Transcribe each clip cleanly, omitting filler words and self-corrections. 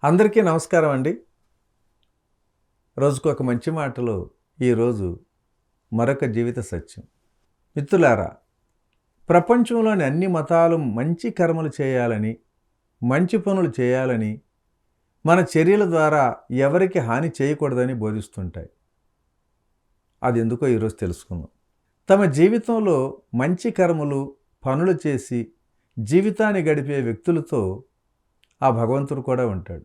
అందరికీ నమస్కారం అండి. రోజుకు ఒక మంచి మాటలో ఈరోజు మరొక జీవిత సత్యం. మిత్రులారా, ప్రపంచంలోని అన్ని మతాలు మంచి కర్మలు చేయాలని, మంచి పనులు చేయాలని, మన చర్యల ద్వారా ఎవరికి హాని చేయకూడదని బోధిస్తుంటాయి. అది ఎందుకో ఈరోజు తెలుసుకుందాం. తమ జీవితంలో మంచి కర్మలు, పనులు చేసి జీవితాన్ని గడిపే వ్యక్తులతో ఆ భగవంతుడు కూడా ఉంటాడు.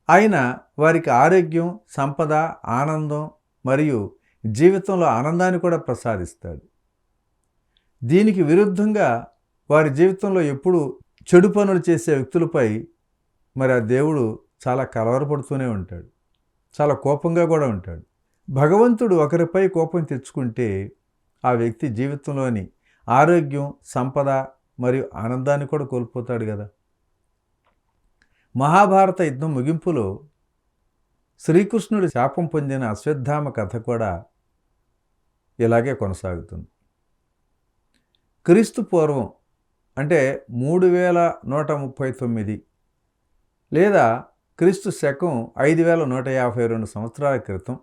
ఆయన వారికి ఆరోగ్యం, సంపద, ఆనందం మరియు జీవితంలో ఆనందాన్ని కూడా ప్రసాదిస్తాడు. దీనికి విరుద్ధంగా వారి జీవితంలో ఎప్పుడు చెడు పనులు చేసే వ్యక్తులపై మరి ఆ దేవుడు చాలా కలవరపడుతూనే ఉంటాడు, చాలా కోపంగా కూడా ఉంటాడు. భగవంతుడు ఒకరిపై కోపం తెచ్చుకుంటే ఆ వ్యక్తి జీవితంలోని ఆరోగ్యం, సంపద మరియు ఆనందాన్ని కూడా కోల్పోతాడు కదా. మహాభారత యుద్ధం ముగింపులో శ్రీకృష్ణుడి శాపం పొందిన అశ్వత్థామ కథ కూడా ఇలాగే కొనసాగుతుంది. క్రీస్తు పూర్వం అంటే 3139 లేదా క్రీస్తు శకం 5152 సంవత్సరాల క్రితం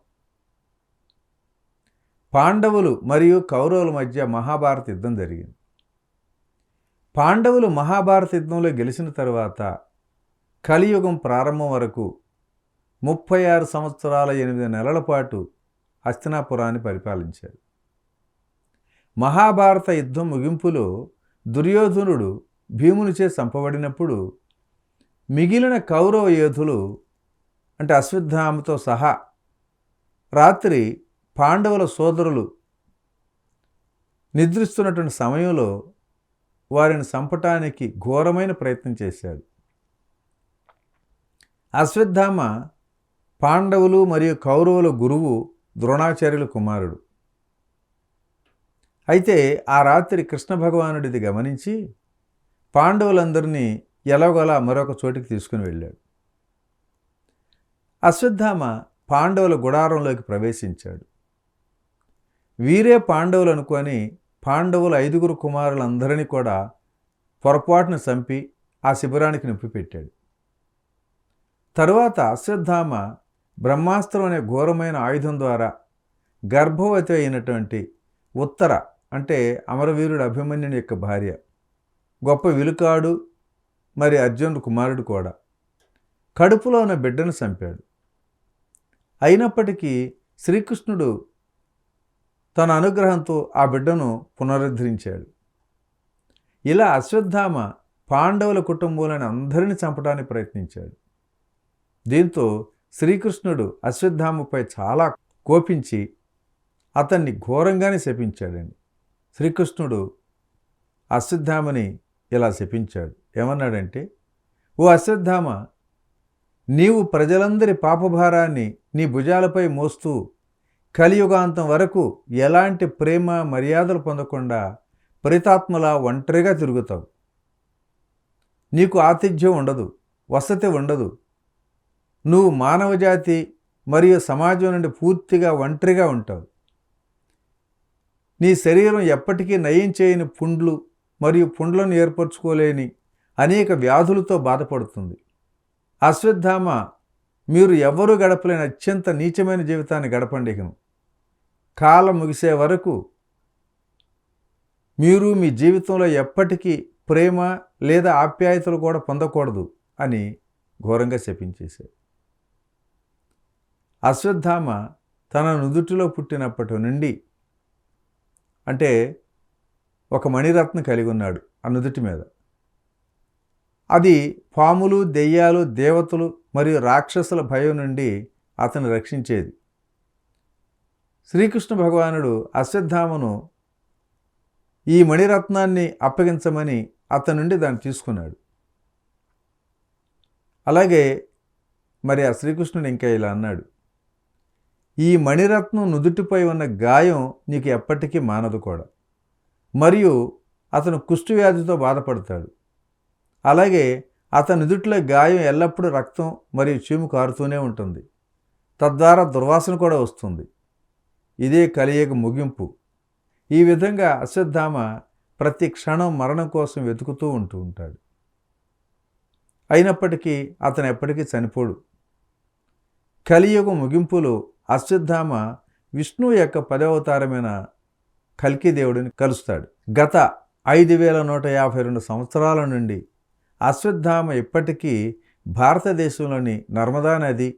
పాండవులు మరియు కౌరవుల మధ్య మహాభారత యుద్ధం జరిగింది. పాండవులు మహాభారత యుద్ధంలో గెలిచిన తర్వాత కలియుగం ప్రారంభం వరకు 36 సంవత్సరాల 8 నెలల పాటు హస్తినాపురాన్ని పరిపాలించారు. మహాభారత యుద్ధం ముగింపులో దుర్యోధనుడు భీమునిచే చంపబడినప్పుడు మిగిలిన కౌరవ యోధులు అంటే అశ్వత్థామతో సహా రాత్రి పాండవుల సోదరులు నిద్రిస్తున్నటువంటి సమయంలో వారిని చంపటానికి ఘోరమైన ప్రయత్నం చేశాడు. అశ్వత్థామ పాండవులు మరియు కౌరవుల గురువు ద్రోణాచార్యుల కుమారుడు. అయితే ఆ రాత్రి కృష్ణ భగవానుడిది గమనించి పాండవులందరినీ ఎలాగోలా మరొక చోటికి తీసుకుని వెళ్ళాడు. అశ్వత్థామ పాండవుల గుడారంలోకి ప్రవేశించాడు. వీరే పాండవులు అనుకొని పాండవుల 5 కుమారులందరినీ కూడా పొరపాటును చంపి ఆ శిబిరానికి నింపిపెట్టాడు. తరువాత అశ్వత్థామ బ్రహ్మాస్త్రం అనే ఘోరమైన ఆయుధం ద్వారా గర్భవతి అయినటువంటి ఉత్తర అంటే అమరవీరుడు అభిమన్యుని యొక్క భార్య, గొప్ప విలుకాడు మరి అర్జునుడు కుమారుడు కూడా కడుపులో ఉన్న బిడ్డను చంపాడు. అయినప్పటికీ శ్రీకృష్ణుడు తన అనుగ్రహంతో ఆ బిడ్డను పునరుద్ధరించాడు. ఇలా అశ్వత్థామ పాండవుల కుటుంబంలోని అందరినీ చంపడానికి ప్రయత్నించాడు. దీంతో శ్రీకృష్ణుడు అశ్వత్థామపై చాలా కోపించి అతన్ని ఘోరంగానే శపించాడండి. శ్రీకృష్ణుడు అశ్వత్థామని ఇలా శపించాడు. ఏమన్నాడంటే, ఓ అశ్వత్థామ, నీవు ప్రజలందరి పాపభారాన్ని నీ భుజాలపై మోస్తూ కలియుగాంతం వరకు ఎలాంటి ప్రేమ మర్యాదలు పొందకుండా ప్రేతాత్మలా ఒంటరిగా తిరుగుతావు. నీకు ఆతిథ్యం ఉండదు, వసతి ఉండదు. నువ్వు మానవజాతి మరియు సమాజం నుండి పూర్తిగా ఒంటరిగా ఉంటావు. నీ శరీరం ఎప్పటికీ నయం చేయని పుండ్లు మరియు పుండ్లను ఏర్పరచుకోలేని అనేక వ్యాధులతో బాధపడుతుంది. అశ్వత్థామ, మీరు ఎవ్వరూ గడపలేని అత్యంత నీచమైన జీవితాన్ని గడపండి. కాలం ముగిసే వరకు మీరు మీ జీవితంలో ఎప్పటికీ ప్రేమ లేదా ఆప్యాయతలు కూడా పొందకూడదు అని ఘోరంగా శపించేశారు. అశ్వత్థామ తన నుదుటిలో పుట్టినప్పటి నుండి అంటే ఒక మణిరత్నం కలిగి ఉన్నాడు ఆ నుదుటి మీద. అది పాములు, దెయ్యాలు, దేవతలు మరియు రాక్షసుల భయం నుండి అతను రక్షించేది. శ్రీకృష్ణ భగవానుడు అశ్వత్థామను ఈ మణిరత్నాన్ని అప్పగించమని అతని నుండి దాన్ని తీసుకున్నాడు. అలాగే మరి ఆ శ్రీకృష్ణుడు ఇంకా ఇలా అన్నాడు, ఈ మణిరత్నం నుదుటిపై ఉన్న గాయం నీకు ఎప్పటికీ మానదు కూడా. మరియు అతను కుష్ఠవ్యాధితో బాధపడతాడు. అలాగే అతని నుదుటిలో గాయం ఎల్లప్పుడూ రక్తం మరియు చీము కారుతూనే ఉంటుంది. తద్వారా దుర్వాసన కూడా వస్తుంది. ఇదే కలియుగ ముగింపు. ఈ విధంగా అశ్వత్థామ ప్రతి క్షణం మరణం కోసం వెతుకుతూ ఉంటాడు. అయినప్పటికీ అతను ఎప్పటికీ చనిపోడు. కలియుగ ముగింపులో అశ్వత్థామ విష్ణువు యొక్క 10వ అవతారమైన కల్కి దేవుడిని కలుస్తాడు. గత 5152 సంవత్సరాల నుండి అశ్వత్థామ ఇప్పటికీ భారతదేశంలోని నర్మదా నది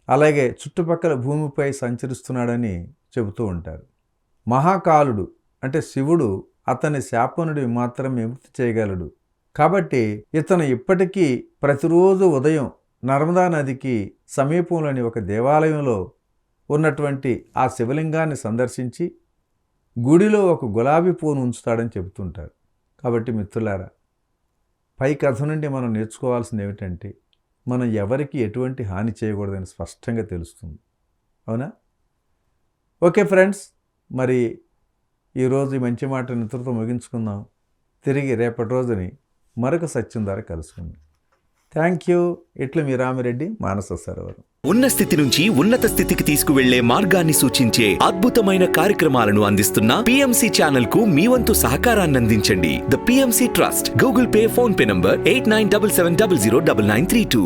అలాగే చుట్టుపక్కల భూమిపై సంచరిస్తున్నాడని చెబుతూ ఉంటారు. మహాకాలుడు అంటే శివుడు అతని శాపం నుండి మాత్రం విముక్తి చేయగలడు. కాబట్టి ఇతను ఇప్పటికీ ప్రతిరోజు ఉదయం నర్మదా నదికి సమీపంలోని ఒక దేవాలయంలో ఉన్నటువంటి ఆ శివలింగాన్ని సందర్శించి గుడిలో ఒక గులాబీ పువ్వును ఉంచుతాడని చెబుతుంటారు. కాబట్టి మిత్రులారా, పై కథ నుండి మనం నేర్చుకోవాల్సింది ఏమిటంటే మనం ఎవరికి ఎటువంటి హాని చేయకూడదని స్పష్టంగా తెలుస్తుంది. అవునా? ఓకే ఫ్రెండ్స్, మరి ఈరోజు ఈ మంచి మాట నిద్రతో ముగించుకుందాం. తిరిగి రేపటి రోజుని మరొక సత్యం ద్వారా కలుసుకుందాం. Thank you. ఇట్లా మీ రామిరెడ్డి, మానస సరోవరం. ఉన్న స్థితి నుంచి ఉన్నత స్థితికి తీసుకువెళ్లే మార్గాన్ని సూచించే అద్భుతమైన కార్యక్రమాలను అందిస్తున్న PMC ఛానల్ కు మీ వంతు సహకారాన్ని అందించండి. The PMC trust. Google pay, phone pay number 8977009932.